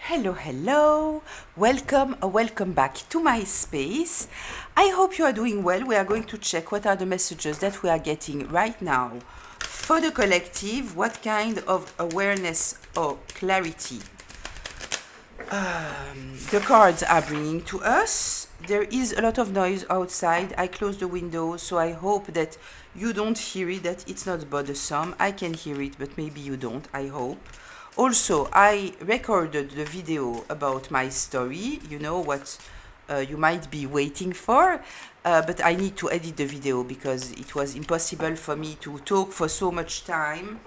Hello, hello. Welcome back to my space. I hope you are doing well. We are going to check what are the messages that we are getting right now for the collective. What kind of awareness or clarity the cards are bringing to us. There is a lot of noise outside. I closed the window, so I hope that you don't hear it, that it's not bothersome. I can hear it, but maybe you don't, I hope. Also, I recorded the video about my story, you know what you might be waiting for, but I need to edit the video because it was impossible for me to talk for so much time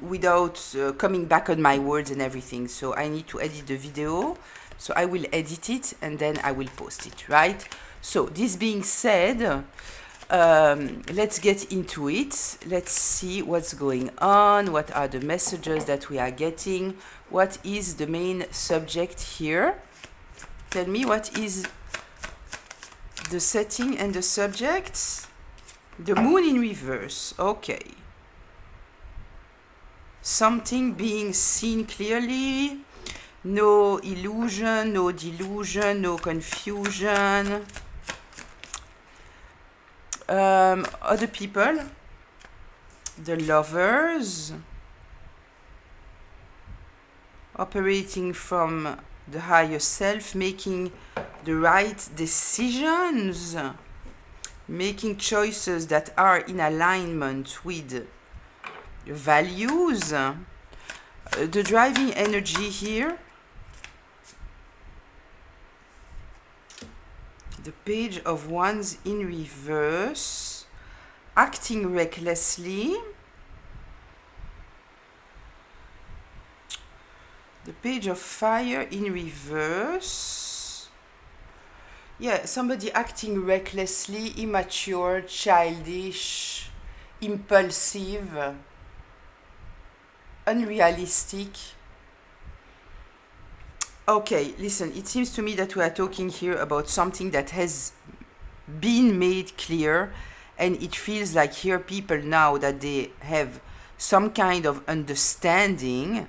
without coming back on my words and everything. So I need to edit the video. So I will edit it and then I will post it, right? So this being said, let's get into it. Let's see what's going on. What are the messages that we are getting? What is the main subject here? Tell me, what is the setting and the subject? The moon in reverse. Okay. Something being seen clearly. No illusion, no delusion, no confusion. Other people, the lovers, operating from the higher self, making the right decisions, making choices that are in alignment with values. The driving energy here, the Page of Wands in reverse, acting recklessly. The Page of Fire in reverse. Yeah, somebody acting recklessly, immature, childish, impulsive, unrealistic. Okay, listen, it seems to me that we are talking here about something that has been made clear, and it feels like here people now that they have some kind of understanding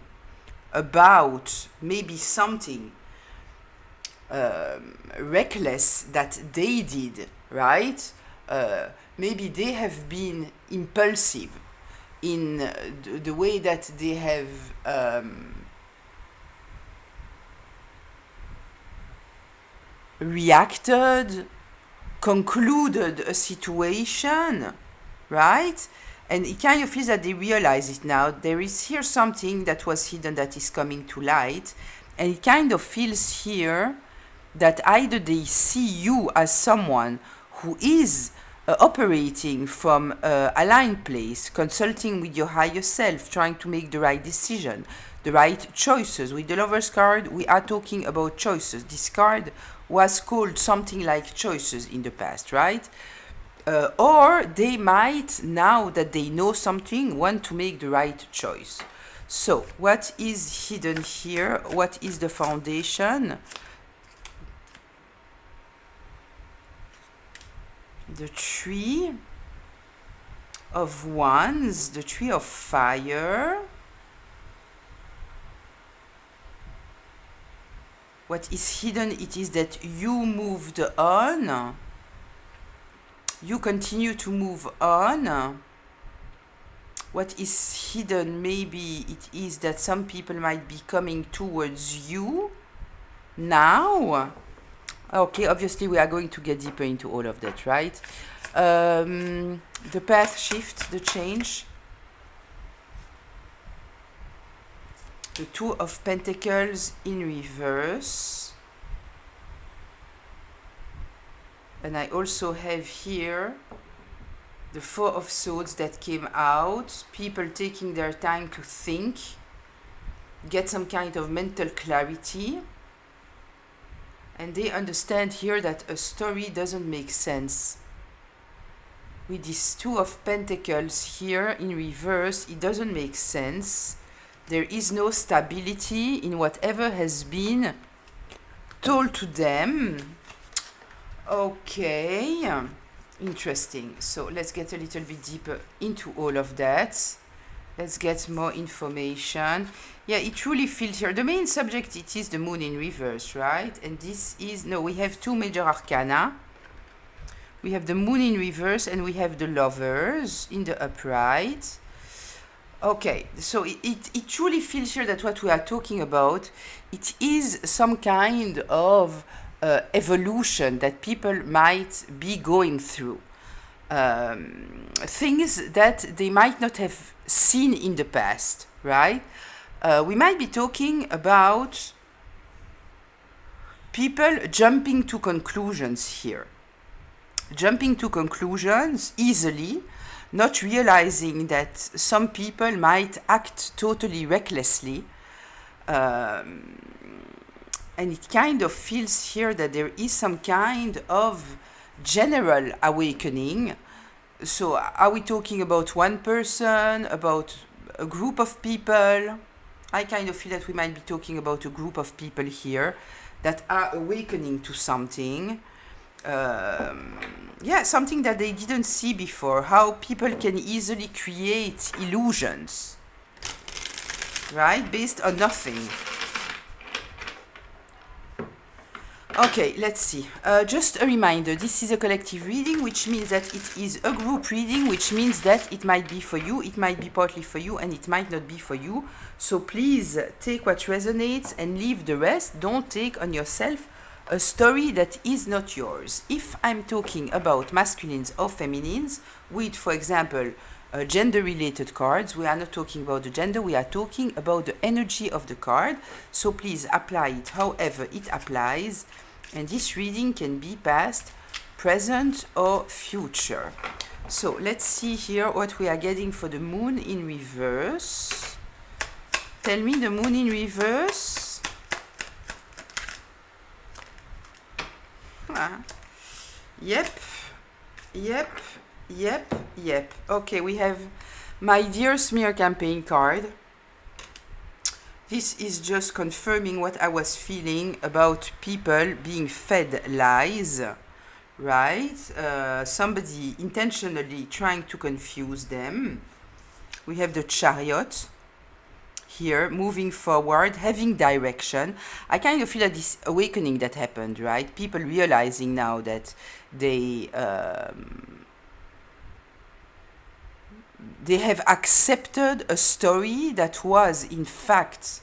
about maybe something reckless that they did, right? Maybe they have been impulsive in the way that they have reacted, concluded a situation, right? And it kind of feels that they realize it now. There is here something that was hidden that is coming to light. And it kind of feels here that either they see you as someone who is operating from a aligned place, consulting with your higher self, trying to make the right decision, the right choices. With the Lover's card, we are talking about choices. This card was called something like choices in the past, right? Or they might, now that they know something, want to make the right choice. So, what is hidden here? What is the foundation? The Tree of Wands, the Tree of Fire. What is hidden, it is that you moved on. You continue to move on. What is hidden, maybe it is that some people might be coming towards you now. Okay, obviously we are going to get deeper into all of that, right? The path shift, the change. The Two of Pentacles in reverse. And I also have here the Four of Swords that came out. People taking their time to think, get some kind of mental clarity. And they understand here that a story doesn't make sense. With this Two of Pentacles here in reverse, it doesn't make sense. There is no stability in whatever has been told to them. Okay, interesting. So let's get a little bit deeper into all of that. Let's get more information. Yeah, it truly feels here. The main subject, it is the moon in reverse, right? And this is, no, we have two major arcana. We have the moon in reverse and we have the lovers in the upright. Okay, so it truly feels here that what we are talking about, it is some kind of evolution that people might be going through. Things that they might not have seen in the past, right? We might be talking about people jumping to conclusions here. Jumping to conclusions easily, not realizing that some people might act totally recklessly. And it kind of feels here that there is some kind of general awakening. So are we talking about one person, about a group of people? I kind of feel that we might be talking about a group of people here that are awakening to something. Yeah, something that they didn't see before, how people can easily create illusions, right, based on nothing. Okay, let's see. Just a reminder, this is a collective reading, which means that it is a group reading, which means that it might be for you, it might be partly for you, and it might not be for you. So please take what resonates and leave the rest. Don't take on yourself a story that is not yours. If I'm talking about masculines or feminines, with, for example, gender-related cards, we are not talking about the gender, we are talking about the energy of the card. So please apply it however it applies. And this reading can be past, present, or future. So let's see here what we are getting for the moon in reverse. Tell me the moon in reverse. Yep. Okay, we have my dear smear campaign card. This is just confirming what I was feeling about people being fed lies, right? Somebody intentionally trying to confuse them. We have the Chariot here, moving forward, having direction. I kind of feel that this awakening that happened, right? People realizing now that they have accepted a story that was in fact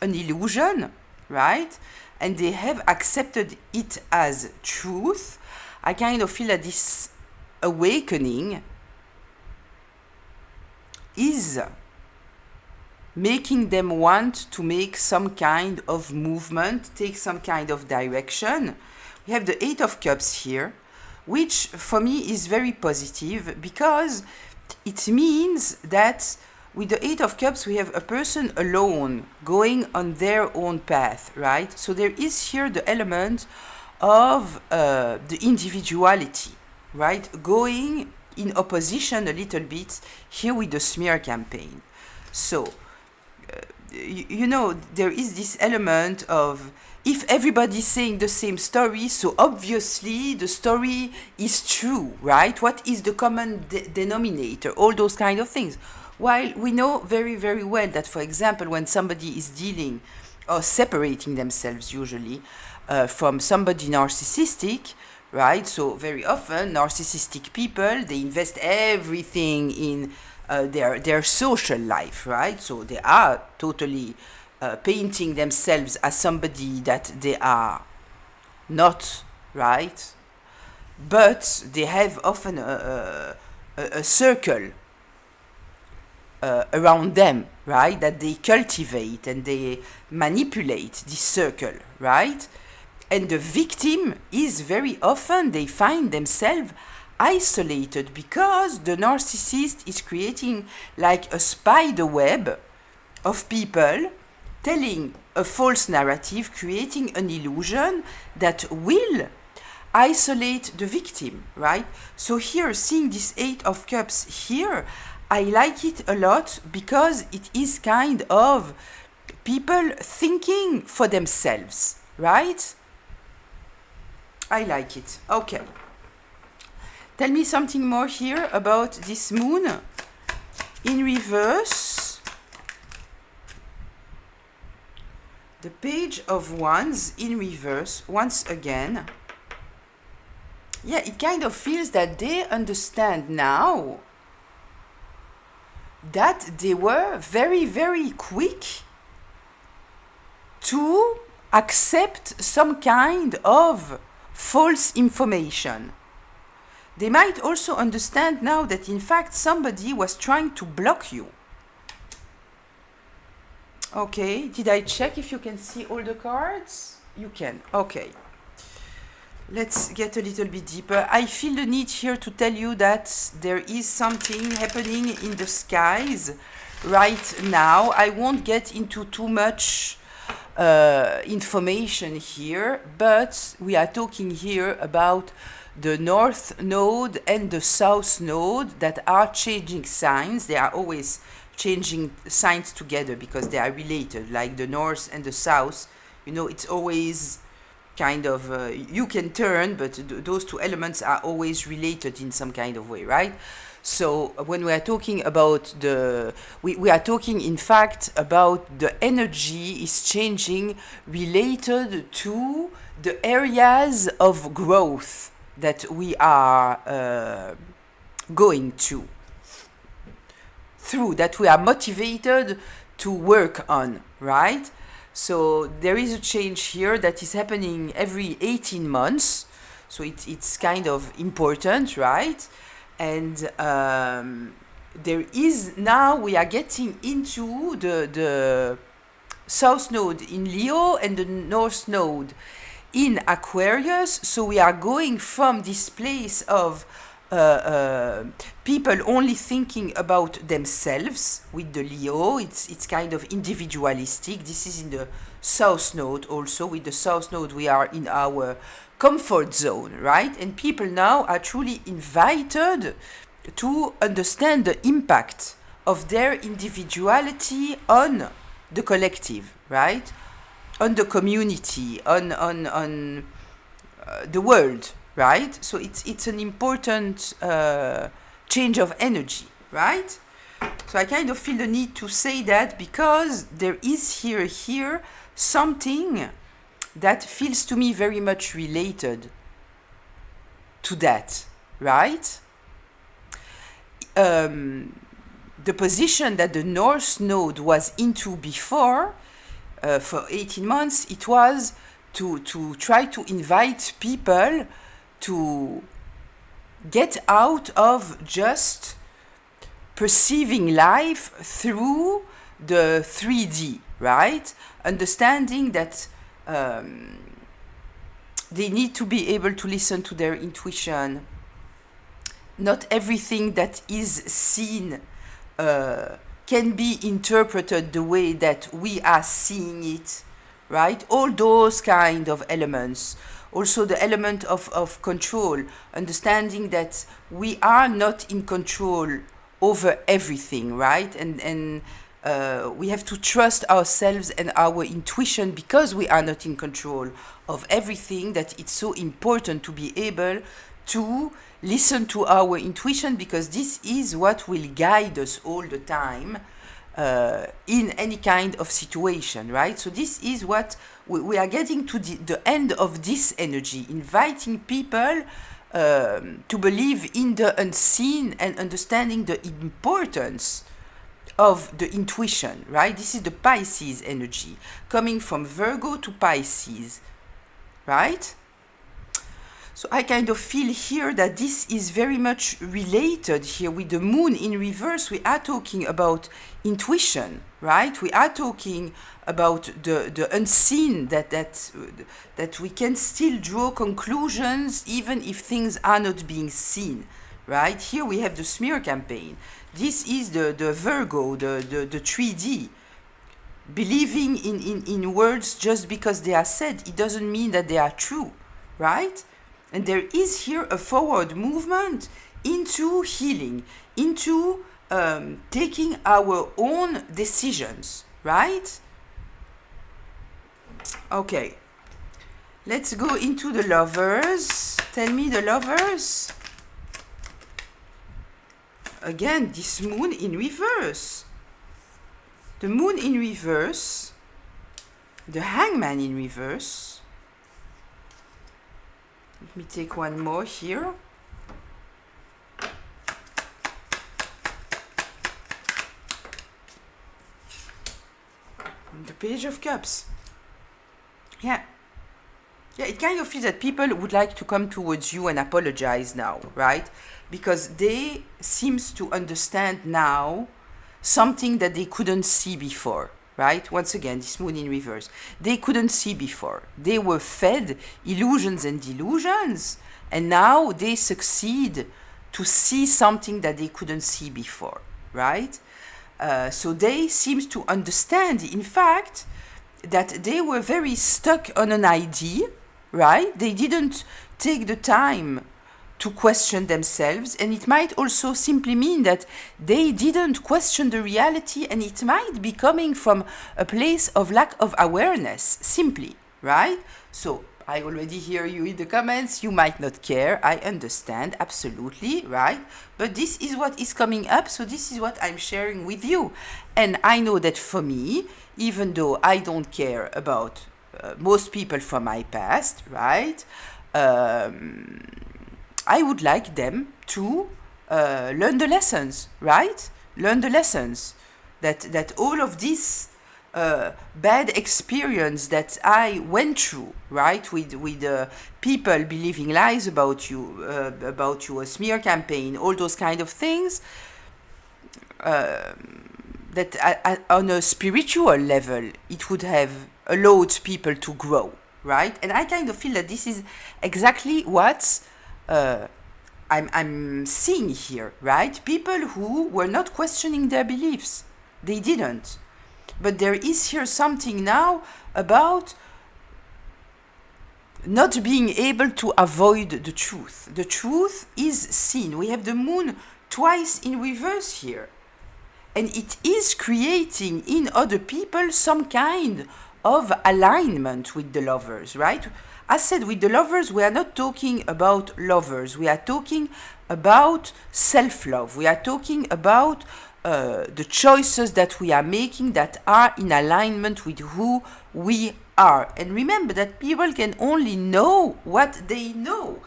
an illusion, right? And they have accepted it as truth. I kind of feel that this awakening is making them want to make some kind of movement, take some kind of direction. We have the Eight of Cups here, which for me is very positive because it means that with the Eight of Cups, we have a person alone going on their own path, right? So there is here the element of the individuality, right? Going in opposition a little bit here with the smear campaign. So, you know, there is this element of if everybody's saying the same story, so obviously the story is true, right? What is the common denominator? All those kind of things. While we know very, very well that, for example, when somebody is dealing or separating themselves usually from somebody narcissistic, right? So very often narcissistic people, they invest everything in their social life, right? So they are totally painting themselves as somebody that they are not, right? But they have often a circle around them, right? That they cultivate and they manipulate this circle, right? And the victim is very often, they find themselves isolated because the narcissist is creating like a spider web of people telling a false narrative, creating an illusion that will isolate the victim, right? So here, seeing this Eight of Cups here, I like it a lot because it is kind of people thinking for themselves, right? I like it. Okay. Tell me something more here about this moon. in reverse, the Page of Wands in reverse, once again. Yeah, it kind of feels that they understand now that they were very, very quick to accept some kind of false information. They might also understand now that in fact somebody was trying to block you. Okay, did I check if you can see all the cards? You can, okay. Let's get a little bit deeper. I feel the need here to tell you that there is something happening in the skies right now. I won't get into too much information here, but we are talking here about the North Node and the South Node that are changing signs. They are always changing signs together because they are related, like the North and the South. You know, it's always kind of, you can turn, but those two elements are always related in some kind of way, right? So when we are talking about we are talking in fact about the energy is changing related to the areas of growth that we are going through, that we are motivated to work on, right? So there is a change here that is happening every 18 months. So it's kind of important, right? And there is now, we are getting into the South Node in Leo and the North Node in Aquarius. So we are going from this place of people only thinking about themselves with the Leo. It's kind of individualistic. This is in the South Node also. With the South Node, we are in our comfort zone, right? And people now are truly invited to understand the impact of their individuality on the collective, right? On the community, on the world, right? So it's an important change of energy, right? So I kind of feel the need to say that because there is here something that feels to me very much related to that, right? The position that the North Node was into before, for 18 months, it was to try to invite people to get out of just perceiving life through the 3D, right? Understanding that they need to be able to listen to their intuition. Not everything that is seen can be interpreted the way that we are seeing it, right? All those kind of elements. Also the element of control, understanding that we are not in control over everything, right? And we have to trust ourselves and our intuition because we are not in control of everything, that it's so important to be able to listen to our intuition, because this is what will guide us all the time in any kind of situation, right? So this is what we are getting to the end of this energy, inviting people to believe in the unseen and understanding the importance of the intuition, right? This is the Pisces energy coming from Virgo to Pisces, right? So I kind of feel here that this is very much related here with the moon in reverse. We are talking about intuition, right? We are talking about the unseen, that we can still draw conclusions even if things are not being seen, right? Here we have the smear campaign. This is the Virgo, the 3D. Believing in words just because they are said, it doesn't mean that they are true, right? And there is here a forward movement into healing, into taking our own decisions, right? Okay, let's go into the lovers. Tell me, the lovers. again, this moon in reverse. The moon in reverse, the hangman in reverse. Let me take one more here. The Page of Cups. Yeah, it kind of feels that people would like to come towards you and apologize now, right? Because they seems to understand now something that they couldn't see before, right? Once again, this moon in reverse. They couldn't see before. They were fed illusions and delusions, and now they succeed to see something that they couldn't see before, right? So they seem to understand, in fact, that they were very stuck on an idea, right? They didn't take the time to question themselves, and it might also simply mean that they didn't question the reality, and it might be coming from a place of lack of awareness, simply, right? So I already hear you in the comments, you might not care, I understand, absolutely, right? But this is what is coming up, so this is what I'm sharing with you. And I know that for me, even though I don't care about most people from my past, right? I would like them to learn the lessons, right? Learn the lessons. That all of this bad experience that I went through, right, with people believing lies about you, a smear campaign, all those kind of things, that on a spiritual level, it would have allowed people to grow, right? And I kind of feel that this is exactly what I'm seeing here, right? People who were not questioning their beliefs. They didn't. But there is here something now about not being able to avoid the truth. The truth is seen. We have the moon twice in reverse here. And it is creating in other people some kind of alignment with the lovers, right? As said, with the lovers, we are not talking about lovers. We are talking about self-love. We are talking about the choices that we are making that are in alignment with who we are. And remember that people can only know what they know.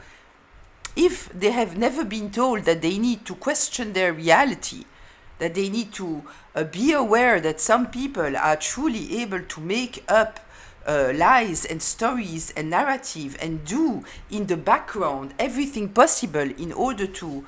If they have never been told that they need to question their reality, that they need to be aware that some people are truly able to make up lies and stories and narrative and do in the background everything possible in order to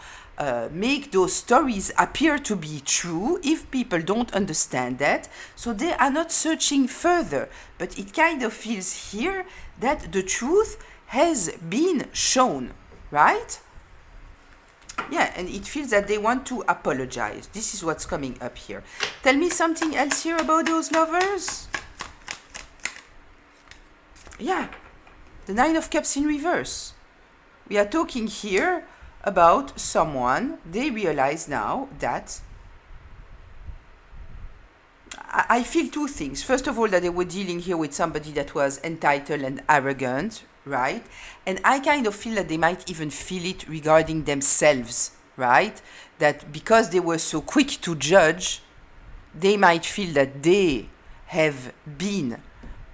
make those stories appear to be true. If people don't understand that, so they are not searching further. But it kind of feels here that the truth has been shown, right? Yeah, and it feels that they want to apologize. This is what's coming up here. Tell me something else here about those lovers. Yeah, the Nine of Cups in reverse. We are talking here about someone, they realize now that I feel two things. First of all, that they were dealing here with somebody that was entitled and arrogant, right? And I kind of feel that they might even feel it regarding themselves, right? That because they were so quick to judge, they might feel that they have been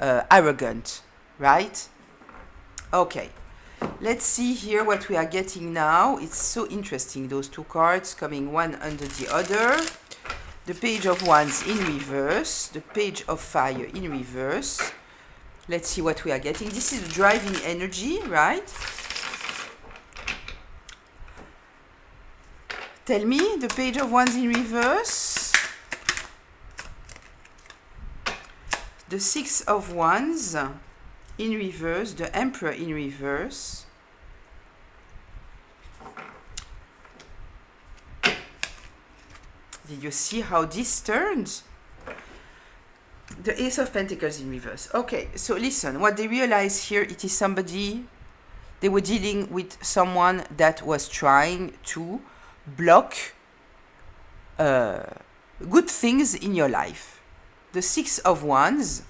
arrogant, right? Okay. Let's see here what we are getting now. It's so interesting, those two cards coming one under the other. The Page of Wands in reverse, the Page of Fire in reverse. Let's see what we are getting. This is the driving energy, right? Tell me, the Page of Wands in reverse. The Six of Wands in reverse, the Emperor in reverse. Did you see how this turns? The Ace of Pentacles in reverse. Okay, so listen, what they realize here, it is somebody, they were dealing with someone that was trying to block good things in your life. The Six of Wands,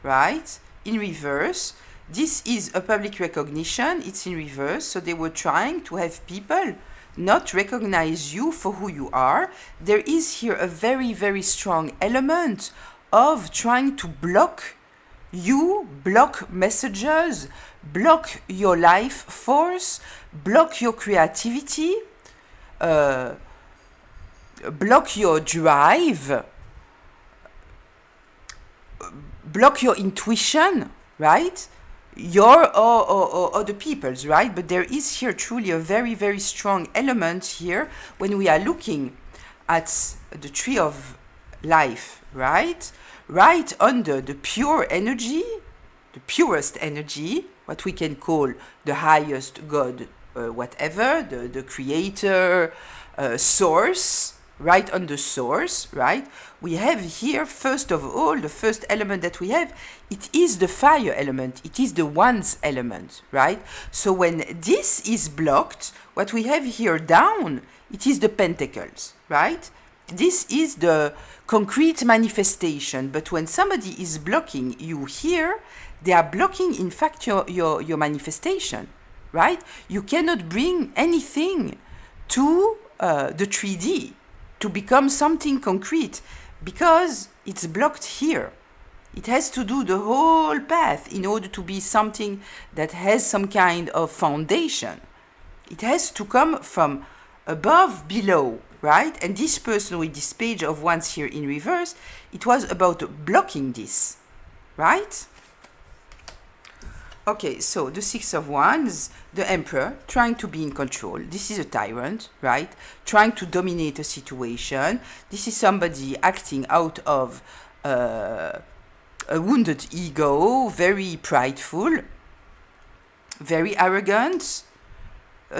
right, in reverse. This is a public recognition, it's in reverse, so they were trying to have people not recognize you for who you are. There is here a very, very strong element of trying to block you, block messages, block your life force, block your creativity, block your drive, block your intuition, right? Your or other people's, right? But there is here truly a very, very strong element here when we are looking at the tree of life, right? Right under the pure energy, the purest energy, what we can call the highest God, whatever, the creator, source, right under source, right? We have here, first of all, the first element that we have, it is the fire element, it is the one's element, right? So when this is blocked, what we have here down, it is the pentacles, right? This is the concrete manifestation, but when somebody is blocking you here, they are blocking, in fact, your manifestation, right? You cannot bring anything to the 3D to become something concrete because it's blocked here. It has to do the whole path in order to be something that has some kind of foundation. It has to come from above, below, right? And this person with this page of wands here in reverse, it was about blocking this, right? Okay, so the Six of Wands, the Emperor, trying to be in control. This is a tyrant, right? Trying to dominate a situation. This is somebody acting out of a wounded ego, very prideful, very arrogant,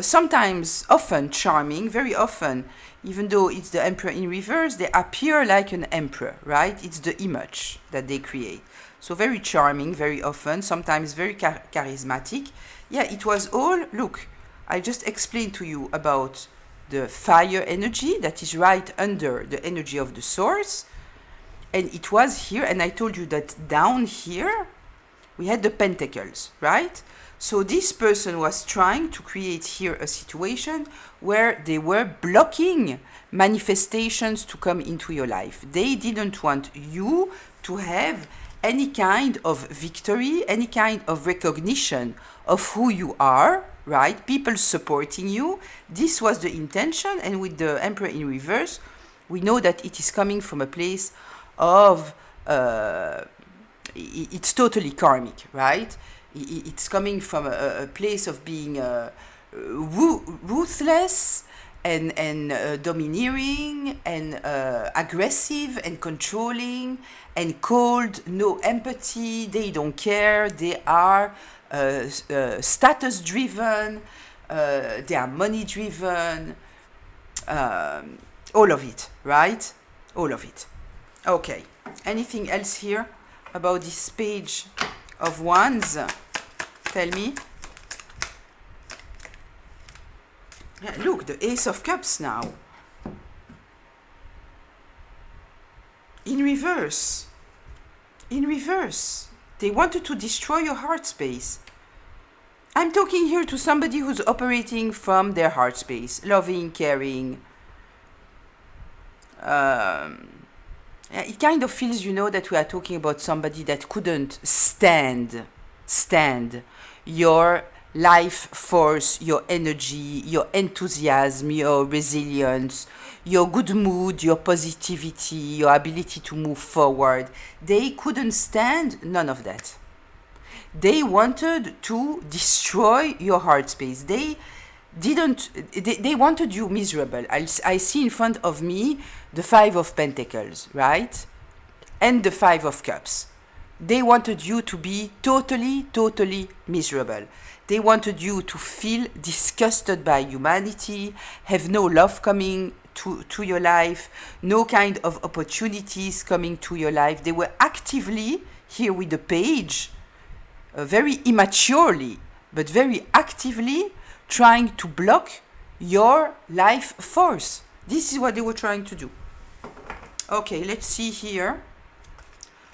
sometimes, often charming, very often, even though it's the Emperor in reverse, they appear like an emperor, right? It's the image that they create. So very charming, very often, sometimes very charismatic. Yeah, it was all, look, I just explained to you about the fire energy that is right under the energy of the source. And it was here, and I told you that down here, we had the pentacles, right? So this person was trying to create here a situation where they were blocking manifestations to come into your life. They didn't want you to have any kind of victory, any kind of recognition of who you are, right? People supporting you. This was the intention, and with the Emperor in reverse, we know that it is coming from a place of, it's totally karmic, right? It's coming from a place of being ruthless and domineering and aggressive and controlling and cold, no empathy, they don't care, they are status driven, they are money driven, all of it, right? All of it. Okay, anything else here about this page of wands? Tell me. Yeah, look, the Ace of Cups now. In reverse. In reverse. They wanted to destroy your heart space. I'm talking here to somebody who's operating from their heart space. Loving, caring. It kind of feels, you know, that we are talking about somebody that couldn't stand your life force, your energy, your enthusiasm, your resilience, your good mood, your positivity, your ability to move forward. They couldn't stand none of that. They wanted to destroy your heart space. They wanted you miserable. I see in front of me the Five of Pentacles, right? And the Five of Cups. They wanted you to be totally miserable. They wanted you to feel disgusted by humanity, have no love coming to your life, no kind of opportunities coming to your life. They were actively, here with the page, very immaturely, but very actively trying to block your life force. This is what they were trying to do. Okay, let's see here.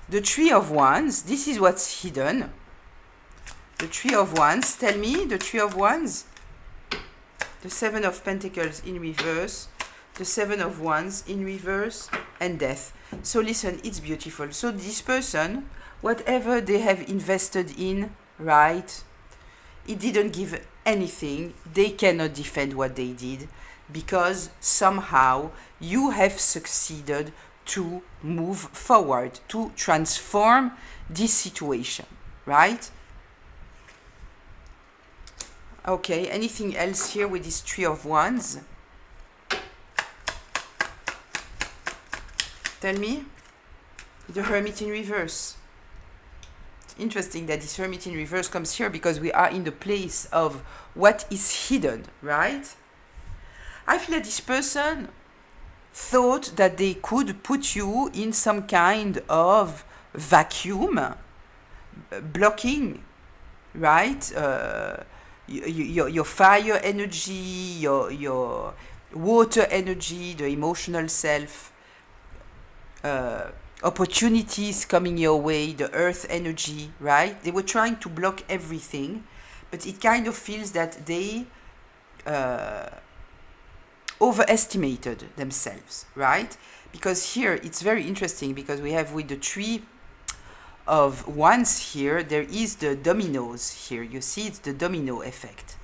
The Three of Wands, this is what's hidden. The Three of Wands, tell me, the Three of Wands. the Seven of Pentacles in reverse, the Seven of Wands in reverse, and death. So listen, it's beautiful. So this person, whatever they have invested in, right, it didn't give anything. They cannot defend what they did because somehow you have succeeded to move forward, to transform this situation, right? Okay, anything else here with this Three of Wands? Tell me. The Hermit in reverse. It's interesting that this Hermit in reverse comes here because we are in the place of what is hidden, right? I feel that this person thought that they could put you in some kind of vacuum, blocking, right? Your fire energy, your water energy, the emotional self, opportunities coming your way, the earth energy, right? They were trying to block everything, but it kind of feels that they overestimated themselves, right? Because here it's very interesting because we have with the Three of Wands here, there is the dominoes here. You see, it's the domino effect.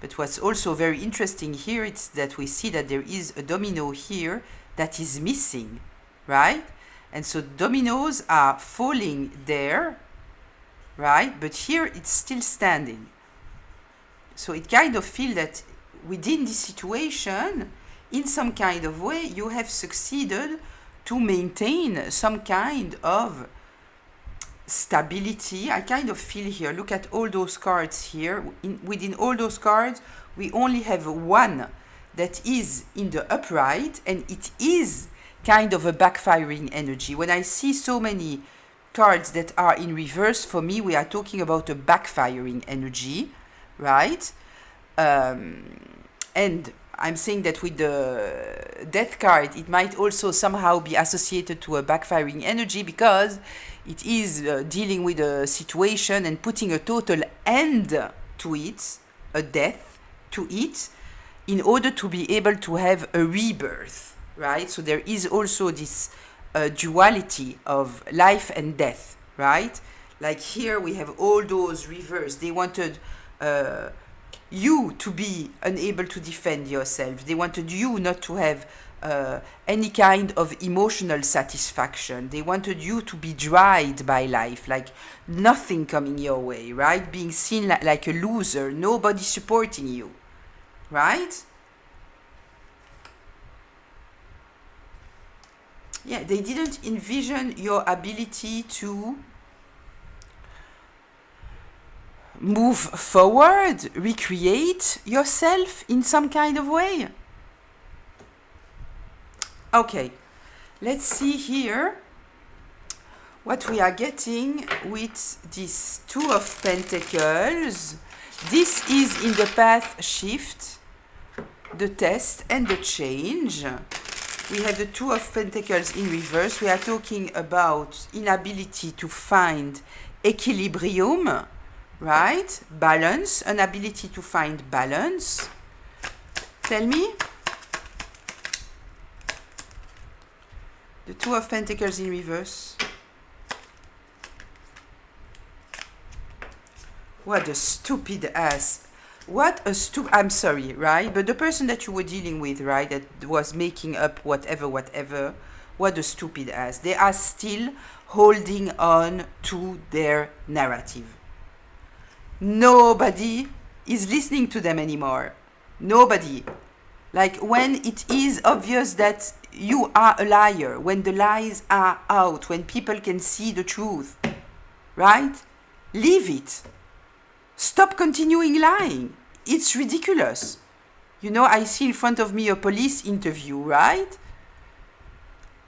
But what's also very interesting here is that we see that there is a domino here that is missing, right? And so dominoes are falling there, right? But here it's still standing. So it kind of feels that within this situation, in some kind of way, you have succeeded to maintain some kind of stability. I kind of feel here, look at all those cards here. Within all those cards, we only have one that is in the upright, and it is kind of a backfiring energy. When I see so many cards that are in reverse, for me, we are talking about a backfiring energy, right? And I'm saying that with the death card, it might also somehow be associated to a backfiring energy because it is dealing with a situation and putting a total end to it, a death to it, in order to be able to have a rebirth, right? So there is also this duality of life and death, right? Like here we have all those reverse. They wanted you to be unable to defend yourself. They wanted you not to have any kind of emotional satisfaction. They wanted you to be dried by life, like nothing coming your way, right? Being seen like a loser, nobody supporting you, right? Yeah, they didn't envision your ability to move forward, recreate yourself in some kind of way. Okay, let's see here what we are getting with this Two of Pentacles. This is in the path shift, the test, and the change. We have the Two of Pentacles in reverse. We are talking about inability to find equilibrium, right? Balance, an ability to find balance. Tell me. The Two of Pentacles in reverse. What a stupid ass. What a stupid... I'm sorry, right? But the person that you were dealing with, right, that was making up whatever, what a stupid ass. They are still holding on to their narrative. Nobody is listening to them anymore. Nobody. Like when it is obvious that you are a liar, when the lies are out, when people can see the truth, right? Leave it. Stop continuing lying. It's ridiculous. You know, I see in front of me a police interview, right?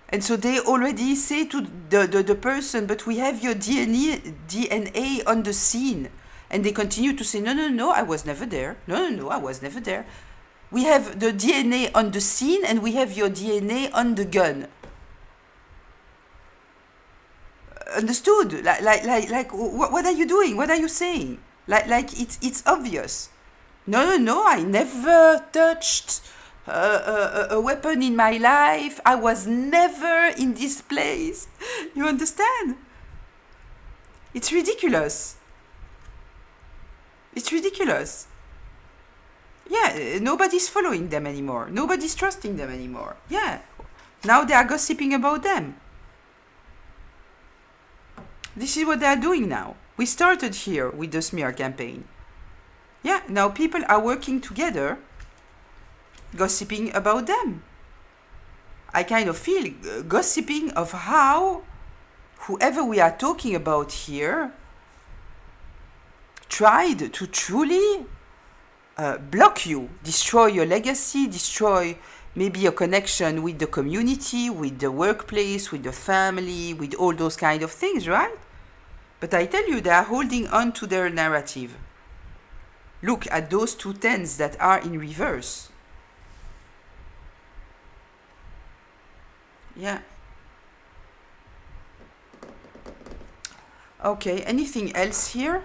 And so they already say to the person, but we have your DNA on the scene. And they continue to say, no, I was never there. No, I was never there. We have the DNA on the scene and we have your DNA on the gun. Understood? Like what are you doing? What are you saying? Like it's obvious. No, I never touched a weapon in my life. I was never in this place. You understand? It's ridiculous. It's ridiculous. Yeah, nobody's following them anymore. Nobody's trusting them anymore. Yeah. Now they are gossiping about them. This is what they are doing now. We started here with the smear campaign. Yeah, now people are working together, gossiping about them. I kind of feel gossiping of how whoever we are talking about here tried to truly block you, destroy your legacy, destroy maybe your connection with the community, with the workplace, with the family, with all those kind of things, right? But I tell you, they are holding on to their narrative. Look at those two tens that are in reverse. Yeah. Okay, anything else here?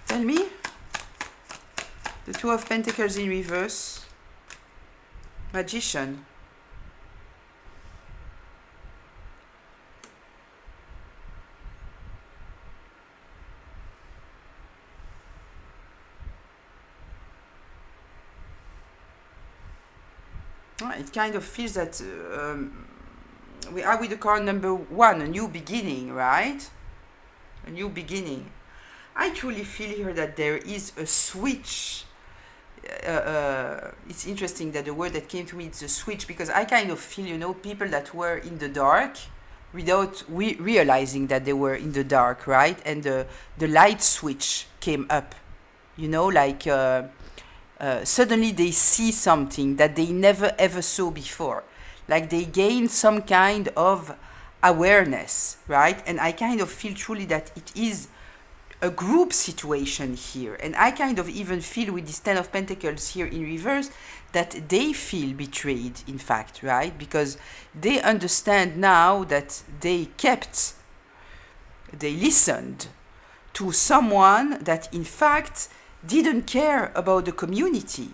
Tell me. The Two of Pentacles in reverse. Magician. It kind of feels that we are with the card number 1, a new beginning, right? A new beginning. I truly feel here that there is a switch. It's interesting that the word that came to me is a switch, because I kind of feel, you know, people that were in the dark without realizing that they were in the dark, right? And the light switch came up, you know, like suddenly they see something that they never ever saw before. Like they gain some kind of awareness, right? And I kind of feel truly that it is a group situation here. And I kind of even feel with this Ten of Pentacles here in reverse that they feel betrayed, in fact, right? Because they understand now that they listened to someone that in fact didn't care about the community.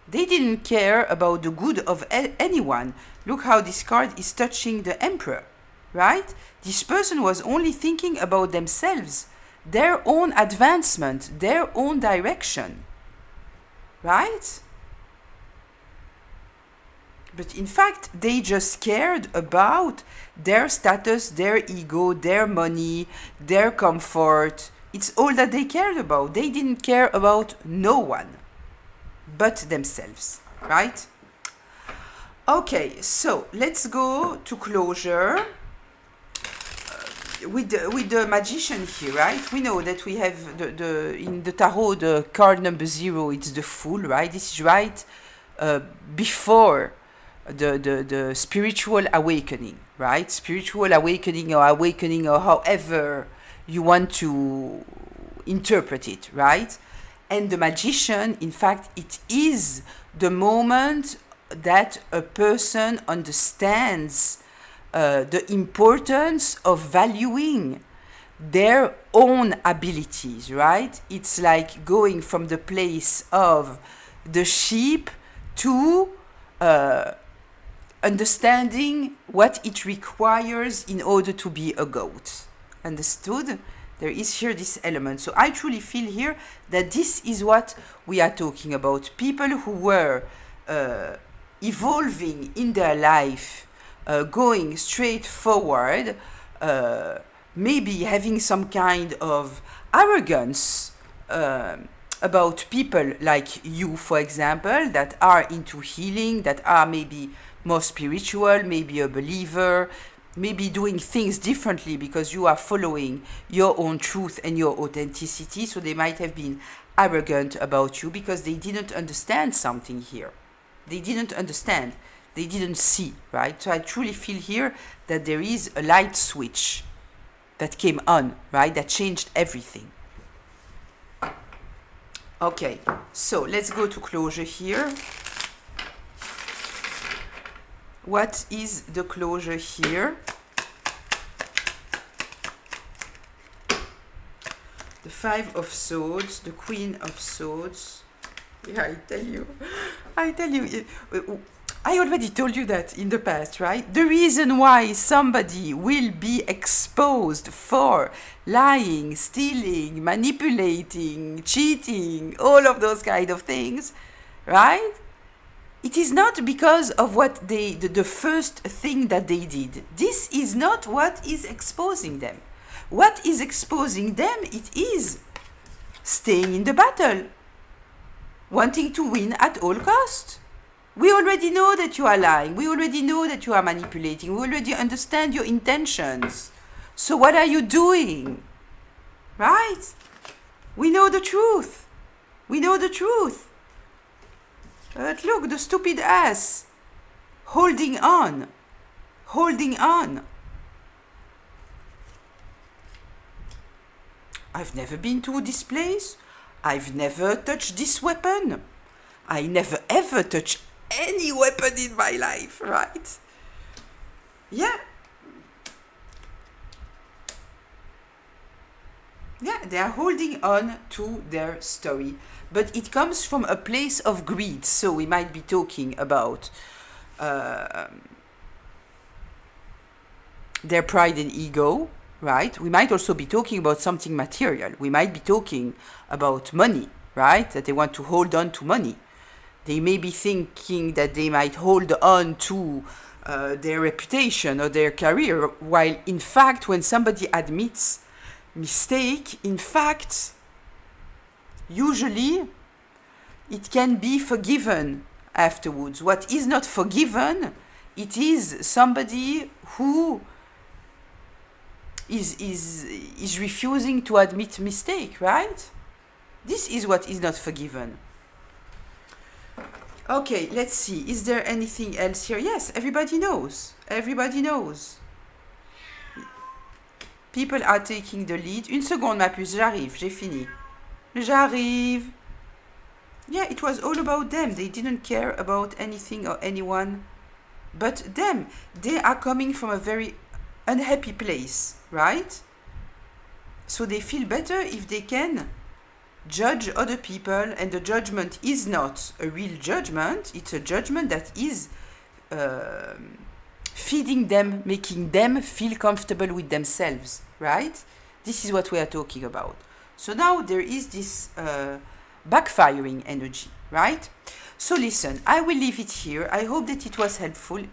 They didn't care about the good of anyone. Look how this card is touching the Emperor, right? This person was only thinking about themselves, their own advancement, their own direction, right? But in fact, they just cared about their status, their ego, their money, their comfort. It's all that they cared about. They didn't care about no one but themselves, right? Okay, so let's go to closure. With the Magician here, right? We know that we have the in the tarot, the card number 0, it's the Fool, right? This is right before the spiritual awakening, right? Spiritual awakening or however you want to interpret it, right? And the Magician, in fact, it is the moment that a person understands the importance of valuing their own abilities, right? It's like going from the place of the sheep to understanding what it requires in order to be a goat. Understood? There is here this element. So I truly feel here that this is what we are talking about. People who were evolving in their life, going straight forward, maybe having some kind of arrogance about people like you, for example, that are into healing, that are maybe more spiritual, maybe a believer, maybe doing things differently because you are following your own truth and your authenticity. So they might have been arrogant about you because they didn't understand something here. They didn't understand. They didn't see, right? So I truly feel here that there is a light switch that came on, right? That changed everything. Okay, so let's go to closure here. What is the closure here? The Five of Swords, the Queen of Swords. Yeah, I tell you, I already told you that in the past, right? The reason why somebody will be exposed for lying, stealing, manipulating, cheating, all of those kind of things, right? It is not because of what the first thing that they did. This is not what is exposing them. What is exposing them, it is staying in the battle, wanting to win at all costs. We already know that you are lying. We already know that you are manipulating. We already understand your intentions. So what are you doing? Right? We know the truth. We know the truth. But look, the stupid ass. Holding on. Holding on. I've never been to this place. I've never touched this weapon. I never ever touch any weapon in my life, right? Yeah. Yeah, they are holding on to their story. But it comes from a place of greed. So we might be talking about their pride and ego, right? We might also be talking about something material. We might be talking about money, right? That they want to hold on to money. They may be thinking that they might hold on to their reputation or their career, while in fact, when somebody admits mistake, in fact, usually it can be forgiven afterwards. What is not forgiven, it is somebody who is refusing to admit mistake, right? This is what is not forgiven. Okay, let's see. Is there anything else here? Yes, everybody knows. Everybody knows. People are taking the lead. Une seconde, ma puce, j'arrive, j'ai fini. J'arrive. Yeah, it was all about them. They didn't care about anything or anyone but them. They are coming from a very unhappy place, right? So they feel better if they can judge other people, and the judgment is not a real judgment. It's a judgment that is feeding them, making them feel comfortable with themselves, right? This is what we are talking about. So now there is this backfiring energy, right? So listen, I will leave it here. I hope that it was helpful,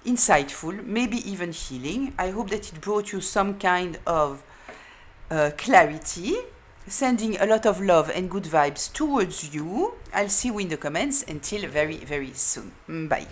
insightful, maybe even healing. I hope that it brought you some kind of clarity. Sending a lot of love and good vibes towards you. I'll see you in the comments. Until very, very soon. Bye.